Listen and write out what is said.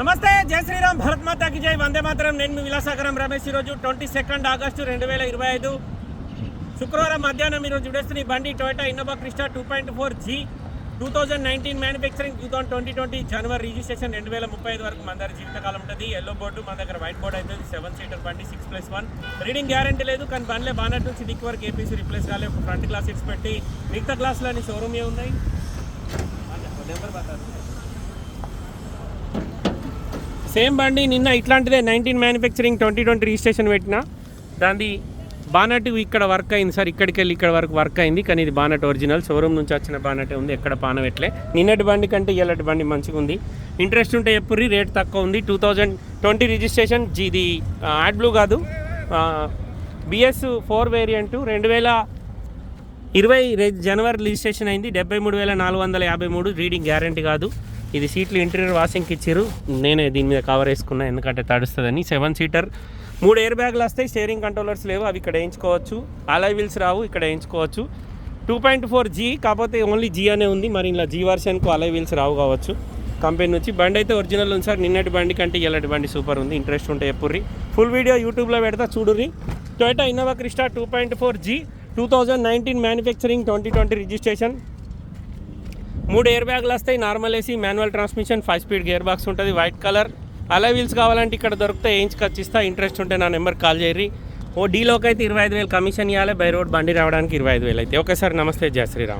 నమస్తే, జై శ్రీరామ్, భరత్ మాతాకి జై, వందే మాతరం. నేను మీ విలాసాగరం రమేష్. ఈరోజు 22 ఆగస్టు 2025 శుక్రవారం మధ్యాహ్నం ఈరోజు చూడేస్తున్న ఈ బండి Toyota Innova Crysta 2.4G 2019 manufacturing 2020 జనవరి రిజిస్ట్రేషన్ 2035 వరకు మన దగ్గర జీవితకాలం ఉంటుంది. ఎల్లో బోర్డు మన దగ్గర వైట్ బోర్డు అయితే 7 సీటర్ బండి 6+1 రీడింగ్ గ్యారంటీ లేదు. కానీ బండ్లే బానట్ నుంచి డిక్ వరకు ఏపీసీ రిప్లేస్ కాలే. ఒక ఫ్రంట్ గ్లాస్ ఇట్స్ పెట్టి మిగతా గ్లాసులన్నీ షోరూమ్ ఉన్నాయి. సేమ్ బండి నిన్న ఇట్లాంటిదే 19 మ్యానుఫ్యాక్చరింగ్ 2020 రిజిస్ట్రేషన్ పెట్టిన దాన్ని బానట్ ఇక్కడ వర్క్ అయింది సార్. ఇక్కడికి వెళ్ళి ఇక్కడ వరకు వర్క్ అయింది. కానీ ఇది బానట్ ఒరిజినల్ షోరూమ్ నుంచి వచ్చిన బానటే ఉంది. ఎక్కడ పానవెట్లే. నిన్నటి బండి కంటే ఇలాంటి బండి మంచిగా ఉంది. ఇంట్రెస్ట్ ఉంటే ఎప్పుడు రేట్ తక్కువ ఉంది. 2020 రిజిస్ట్రేషన్. ఇది యాడ్ బ్లూ కాదు, BS4 వేరియంటు 2020 జనవరి రిజిస్ట్రేషన్ అయింది. 73,453 రీడింగ్ గ్యారంటీ కాదు. ఇది సీట్లు ఇంటీరియర్ వాషింగ్కి ఇచ్చారు. నేనే దీని మీద కవర్ వేసుకున్నా ఎందుకంటే తడుస్తుందని. 7 సీటర్, 3 ఎయిర్ బ్యాగులు వస్తాయి. స్టీరింగ్ కంట్రోలర్స్ లేవు, అవి ఇక్కడ వేయించుకోవచ్చు. అలాయ్ వీల్స్ రావు, ఇక్కడ వేయించుకోవచ్చు. 2.4G కాకపోతే ఓన్లీ G అనే ఉంది. మరి ఇలా G వర్షన్కు అలాయ్ వీల్స్ రావు కావచ్చు కంపెనీ నుంచి. బండి అయితే ఒరిజినల్ ఉంది సార్. నిన్నటి బండి కంటే ఇలాంటి బండి సూపర్ ఉంది. ఇంట్రెస్ట్ ఉంటే ఎప్పుర్రి. ఫుల్ వీడియో యూట్యూబ్లో పెడతా చూడుర్రి. Toyota Innova Crysta 2.4G 2019 manufacturing 2020 registration. 3 air బ్యాగులు వస్తాయి. Normal AC, manual transmission, 5 speed gear box ఉంటుంది. White colour. అలాయ్ వీల్స్ కావాలంటే ఇక్కడ దొరికితే వేయించుకొచ్చి ఇస్తా. ఇంట్రెస్ట్ ఉంటే నా నెంబర్కి కాల్ చేయరి. ఓ డీలోకి అయితే 25,000 కమిషన్ ఇవ్వాలి. బై రోడ్ బండి రావడానికి 25,000 అయితే. ఓకే సార్, నమస్తే, జై శ్రీరామ్.